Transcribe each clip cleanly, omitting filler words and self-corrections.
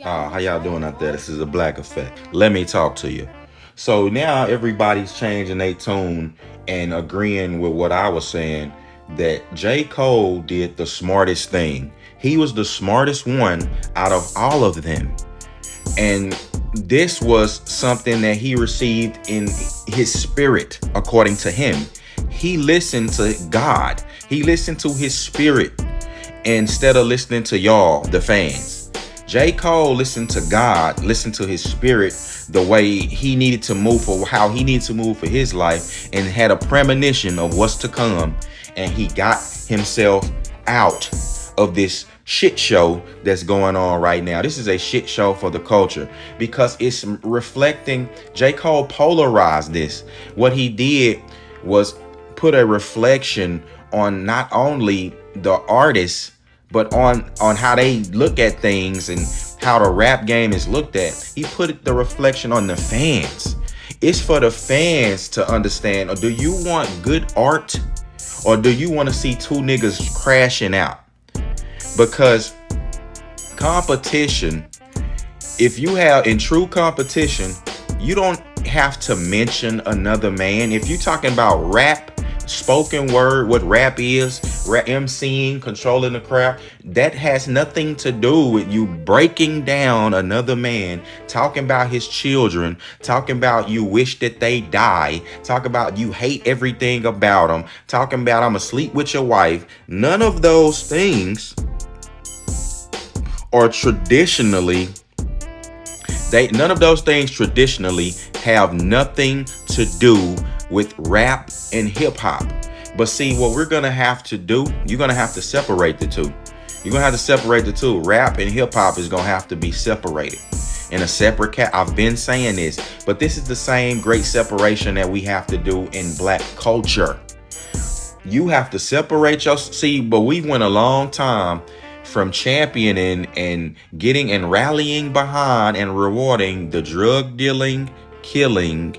How y'all doing out there? This is a Blackeffect. Let me talk to you. So now everybody's changing their tune and agreeing with what I was saying that J. Cole did the smartest thing. He was the smartest one out of all of them. And this was something that he received in his spirit, according to him. He listened to God, he listened to his spirit instead of listening to y'all, the fans. J. Cole listened to God, listened to his spirit, the way he needed to move for how he needed to move for his life, and had a premonition of what's to come. And he got himself out of this shit show that's going on right now. This is a shit show for the culture because it's reflecting. J. Cole polarized this. What he did was put a reflection on not only the artists but on how they look at things and how the rap game is looked at. He put the reflection on the fans. It's for the fans to understand. Or do you want good art, or do you want to see two niggas crashing out? Because competition, if you have in true competition, you don't have to mention another man. If you're talking about rap, spoken word, what rap is, rap MCing, controlling the crowd, that has nothing to do with you breaking down another man, talking about his children, talking about you wish that they die, talking about you hate everything about them, talking about I'm asleep with your wife. None of those things are traditionally, none of those things traditionally have nothing to do with rap and hip hop. But see, what we're gonna have to do, you're gonna have to separate the two. You're gonna have to separate the two. Rap and hip hop is gonna have to be separated in a separate cat. I've been saying this, but this is the same great separation that we have to do in black culture. You have to separate your, see, but we went a long time from championing and getting and rallying behind and rewarding the drug dealing, killing,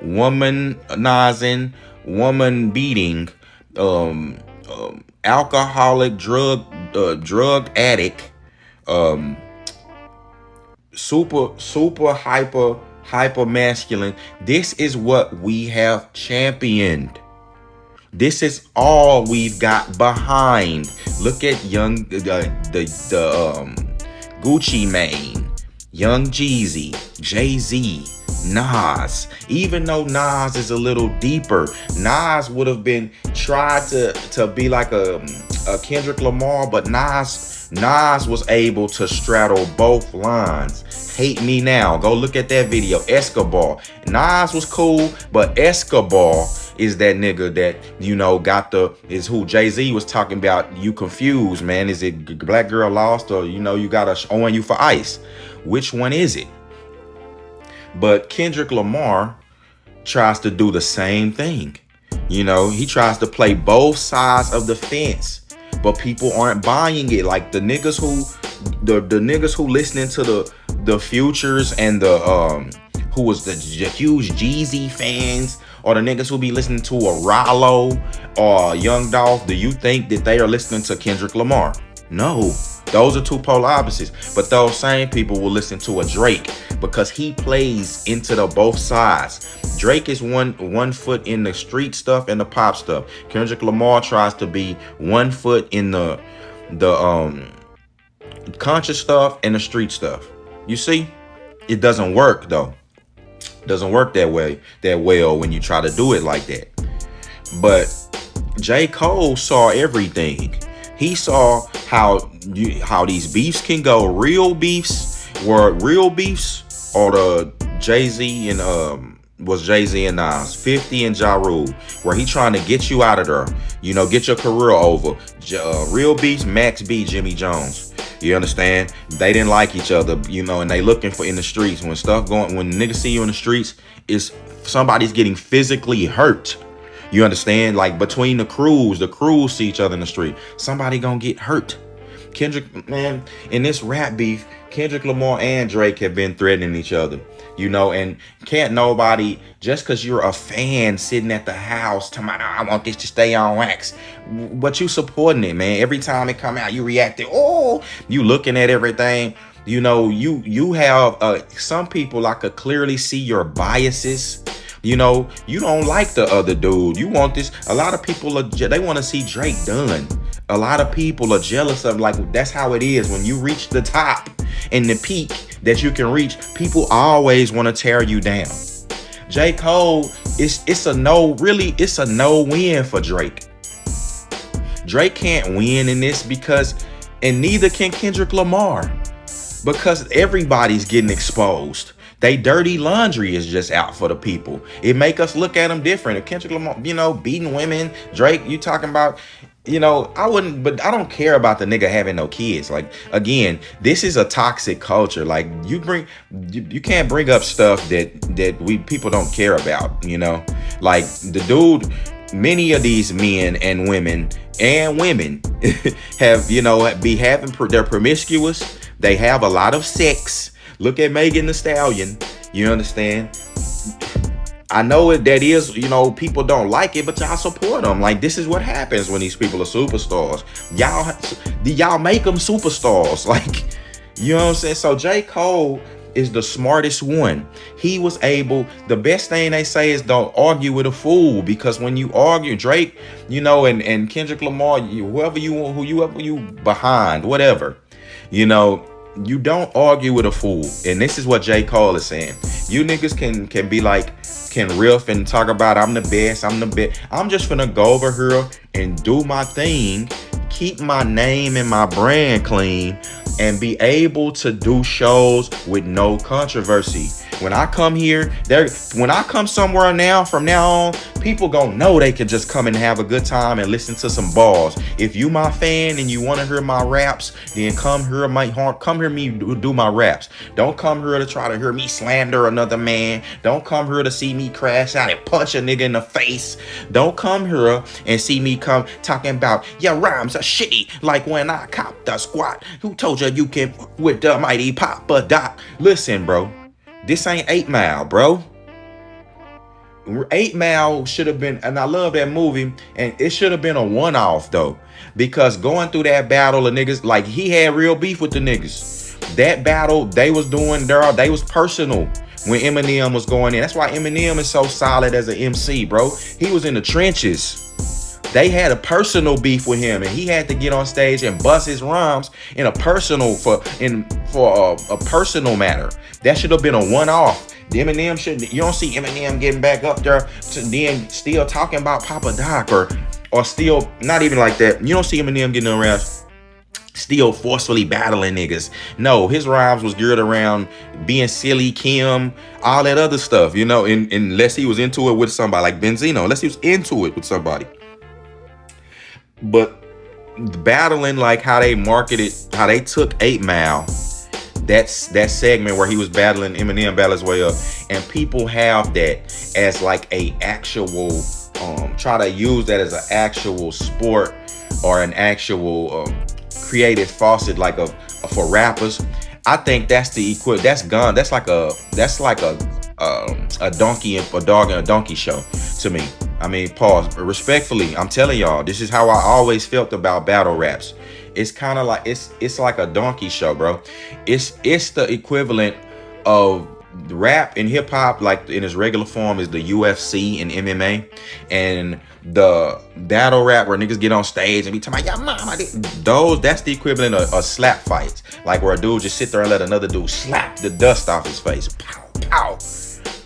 womanizing, woman beating, alcoholic, drug addict, super hyper masculine. This is what we have championed. This is all we've got behind. Look at young Gucci Mane, Young Jeezy, Jay-Z, Nas. Even though Nas is a little deeper, Nas would have been tried to be like a Kendrick Lamar, but Nas was able to straddle both lines. Hate Me Now, go look at that video. Escobar, Nas was cool, but Escobar is that nigga that, you know, got is who Jay-Z was talking about. You confused, man. Is it Black Girl Lost, or, you know, you got a owing you for ice? Which one is it? But Kendrick Lamar tries to do the same thing. You know, he tries to play both sides of the fence, but people aren't buying it. Like the niggas who listening to the Futures and the who was the huge Jeezy fans, or the niggas who be listening to a Rollo or Young Dolph, do you think that they are listening to Kendrick Lamar? No. Those are two polar opposites. But those same people will listen to a Drake because he plays into the both sides. Drake is one foot in the street stuff and the pop stuff. Kendrick Lamar tries to be 1 foot in the conscious stuff and the street stuff. You see? It doesn't work though. It doesn't work that well when you try to do it like that. But J. Cole saw everything. He saw how these beefs can go. Real beefs or the Jay-Z and was Jay-Z and Nas, 50 and Ja Rule, where he trying to get you out of there, you know, get your career over. Real beefs, Max B, Jimmy Jones. You understand? They didn't like each other, you know, and they looking for in the streets. When niggas see you in the streets, is somebody's getting physically hurt. You understand? Like between the crews see each other in the street. Somebody gonna get hurt. Kendrick, man, in this rap beef, Kendrick Lamar and Drake have been threatening each other, you know, and can't nobody, just because you're a fan sitting at the house talking about, I want this to stay on wax, but you supporting it, man. Every time it come out, you reacting, oh, you looking at everything. You know, you have some people, I could clearly see your biases. You know, you don't like the other dude. You want this. A lot of people they want to see Drake done. A lot of people are jealous of, like, that's how it is when you reach the top and the peak that you can reach. People always want to tear you down. J. Cole, it's a no, really, it's a no win for Drake. Drake can't win in this because, and neither can Kendrick Lamar, because everybody's getting exposed. They dirty laundry is just out for the people. It make us look at them different. If Kendrick Lamar, you know, beating women, Drake, you talking about, you know, I wouldn't, but I don't care about the nigga having no kids. Like, again, this is a toxic culture. Like, you can't bring up stuff that we people don't care about, you know? Like, the dude, many of these men and women have, you know, they're promiscuous. They have a lot of sex. Look at Megan Thee Stallion. You understand? I know that is, you know, people don't like it, but y'all support them. Like, this is what happens when these people are superstars. Y'all make them superstars. Like, you know what I'm saying? So J. Cole is the smartest one. He was able, the best thing they say is don't argue with a fool, because when you argue, Drake, you know, and Kendrick Lamar, whoever you behind, whatever, you know, you don't argue with a fool. And this is what J. Cole is saying. You niggas can be like, can riff and talk about I'm the best, I'm just gonna go over here and do my thing, keep my name and my brand clean, and be able to do shows with no controversy. When I come here, when I come somewhere now, from now on, people gonna know they can just come and have a good time and listen to some bars. If you my fan and you want to hear my raps, then come hear me do my raps. Don't come here to try to hear me slander another man. Don't come here to see me crash out and punch a nigga in the face. Don't come here and see me come talking about your rhymes are shitty, like when I copped the squat. Who told you can with the mighty Papa Doc? Listen, bro. This ain't 8 Mile, bro. 8 Mile should have been, and I love that movie, and it should have been a one-off, though. Because going through that battle of niggas, like, he had real beef with the niggas. That battle they was doing there, they was personal when Eminem was going in. That's why Eminem is so solid as an MC, bro. He was in the trenches. They had a personal beef with him, and he had to get on stage and bust his rhymes in a personal for a personal matter. That should have been a one-off. Eminem shouldn't. You don't see Eminem getting back up there to then still talking about Papa Doc or still not even like that. You don't see Eminem getting around still forcefully battling niggas. No, his rhymes was geared around being silly, Kim, all that other stuff. You know, unless he was into it with somebody like Benzino, unless he was into it with somebody. But battling, like how they marketed, how they took 8 Mile, that segment where he was battling Eminem, battle his way up, and people have that as like a actual try to use that as an actual sport or an actual creative faucet, like for rappers. I think that's the equivalent. That's gone. That's like a donkey and a dog and a donkey show to me. I mean, pause. Respectfully, I'm telling y'all, this is how I always felt about battle raps. It's kind of like it's like a donkey show, bro. It's the equivalent of rap and hip hop, like in its regular form, is the UFC and MMA, and the battle rap where niggas get on stage and be talking about, yeah, mama, that's the equivalent of slap fights, like where a dude just sit there and let another dude slap the dust off his face. Pow, pow.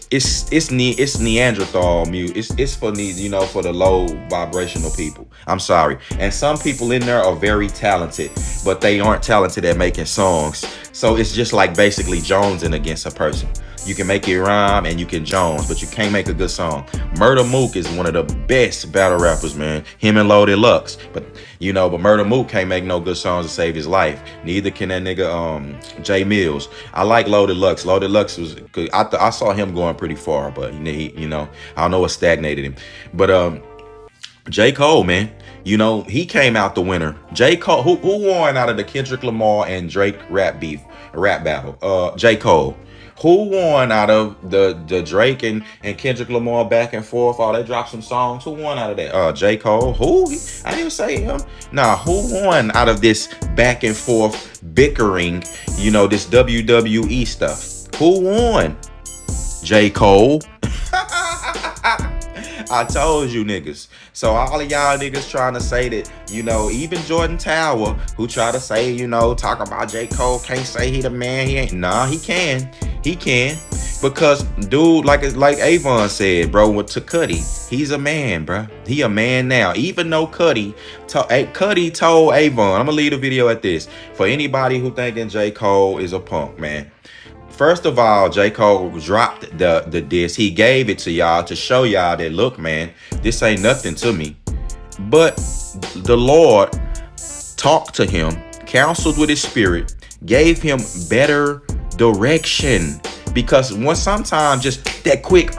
It's Neanderthal music. It's for these, you know, for the low vibrational people. I'm sorry. And some people in there are very talented, but they aren't talented at making songs. So it's just like basically jonesing against a person. You can make it rhyme and you can jones, but you can't make a good song. Murder Mook is one of the best battle rappers, man. Him and Loaded Lux. But Murder Mook can't make no good songs to save his life. Neither can that nigga Jay Mills. I like Loaded Lux. Loaded Lux was good. I saw him going pretty far, but I don't know what stagnated him. But J. Cole, man, You know, he came out the winner. J. Cole, who won out of the Kendrick Lamar and Drake rap battle? J. Cole. Who won out of the Drake and Kendrick Lamar back and forth? Oh, they dropped some songs. Who won out of that? J. Cole. Who? I didn't say him. Nah, who won out of this back and forth bickering, you know, this WWE stuff? Who won? J. Cole. I told you niggas. So all of y'all niggas trying to say that, you know, even Jordan Tower, who try to say, you know, talk about J. Cole, can't say he the man. He ain't. Nah, he can. He can. Because dude, like Avon said, bro, to Cuddy, he's a man, bro. He a man now. Even though Cuddy told Avon, I'm gonna leave the video at this. For anybody who thinking J. Cole is a punk, man. First of all, J. Cole dropped the diss. He gave it to y'all to show y'all that, look, man, this ain't nothing to me. But the Lord talked to him, counseled with his spirit, gave him better direction. Because sometimes just that quick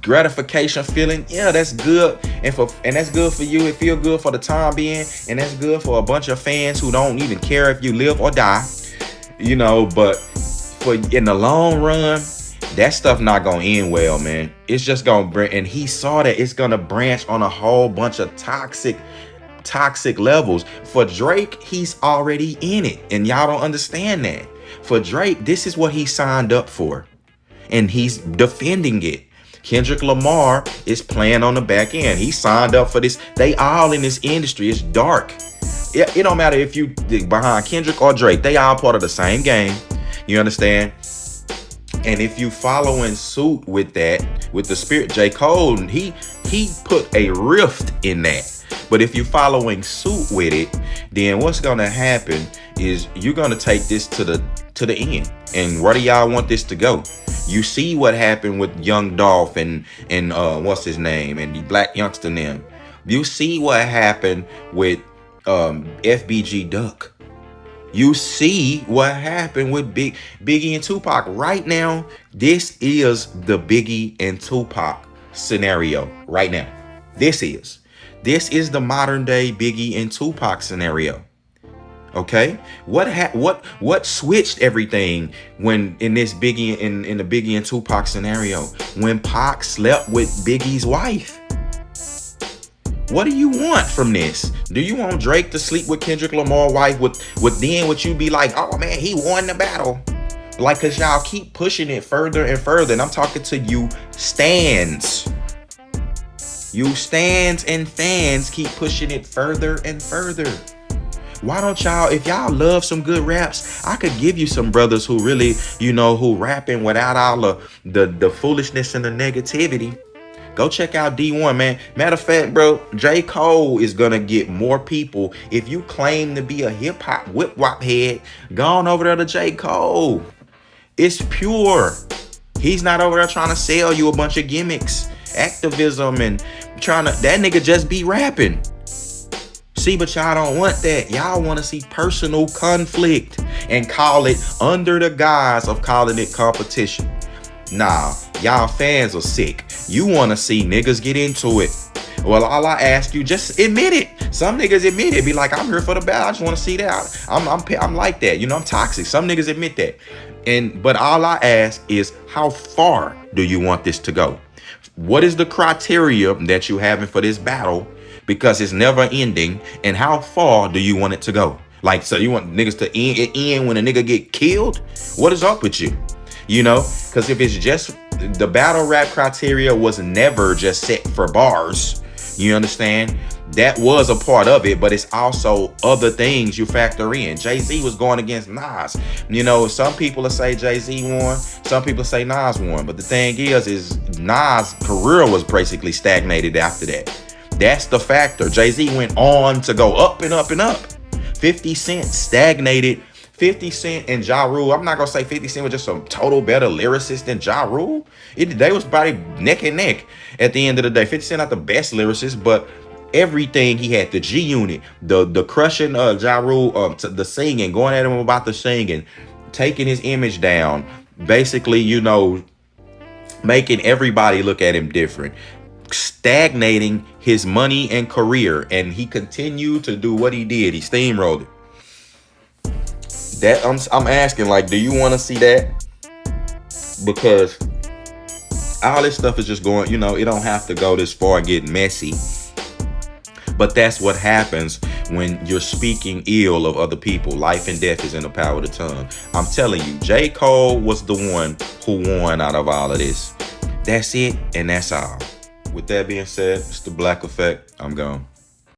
gratification feeling, yeah, that's good. And that's good for you. It feel good for the time being. And that's good for a bunch of fans who don't even care if you live or die. You know, but for in the long run, that stuff not gonna end well, man. It's just gonna bring, and he saw that it's gonna branch on a whole bunch of toxic levels. For Drake, he's already in it, and y'all don't understand that. For Drake, this is what he signed up for, and he's defending it. Kendrick Lamar is playing on the back end. He signed up for this. They all in this industry. It's dark. It don't matter if you behind Kendrick or Drake. They all part of the same game. You understand? And if you following suit with that, with the spirit, J. Cole, he put a rift in that. But if you following suit with it, then what's gonna happen is you're gonna take this to the end. And where do y'all want this to go? You see what happened with Young Dolph and what's his name, and the Black Youngster and them. You see what happened with FBG Duck. You see what happened with Biggie and Tupac. Right now, this is the Biggie and Tupac scenario right now. This is the modern day Biggie and Tupac scenario. Okay, what switched everything when in this Biggie in the Biggie and Tupac scenario? When Pac slept with Biggie's wife. What do you want from this? Do you want Drake to sleep with Kendrick Lamar wife with then what you be like, oh man, he won the battle? Like, cause y'all keep pushing it further and further. And I'm talking to you stands. You stands and fans keep pushing it further and further. Why don't y'all, if y'all love some good raps, I could give you some brothers who really, you know, who rapping without all the foolishness and the negativity. Go check out D1, man. Matter of fact, bro, J. Cole is gonna get more people. If you claim to be a hip-hop whip-wop head, go on over there to J. Cole. It's pure. He's not over there trying to sell you a bunch of gimmicks, activism, and that nigga just be rapping. See, but y'all don't want that. Y'all want to see personal conflict and call it under the guise of calling it competition. Nah, y'all fans are sick. You want to see niggas get into it. Well, all I ask you, just admit it. Some niggas admit it. Be like, I'm here for the battle. I just want to see that. I'm like that. You know, I'm toxic. Some niggas admit that. But all I ask is, how far do you want this to go? What is the criteria that you having for this battle? Because it's never ending. And how far do you want it to go? Like, so you want niggas to end when a nigga get killed? What is up with you? You know, because if it's just the battle rap criteria was never just set for bars, you understand? That was a part of it, but it's also other things you factor in. Jay-Z was going against Nas. You know, some people will say Jay-Z won, some people say Nas won. But the thing is Nas' career was basically stagnated after that. That's the factor. Jay-Z went on to go up and up and up. 50 Cent stagnated. 50 Cent and Ja Rule, I'm not going to say 50 Cent was just a total better lyricist than Ja Rule. They was probably neck and neck at the end of the day. 50 Cent not the best lyricist, but everything he had, the G Unit, the crushing Ja Rule, the singing, going at him about the singing, taking his image down, basically, you know, making everybody look at him different. Stagnating his money and career, and he continued to do what he did. He steamrolled it. That I'm asking, like, do you want to see that? Because all this stuff is just going, it don't have to go this far, get messy. But that's what happens when you're speaking ill of other people. Life and death is in the power of the tongue. I'm telling you, J. Cole was the one who won out of all of this. That's it, and that's all. With that being said, it's the Blackeffect. I'm gone.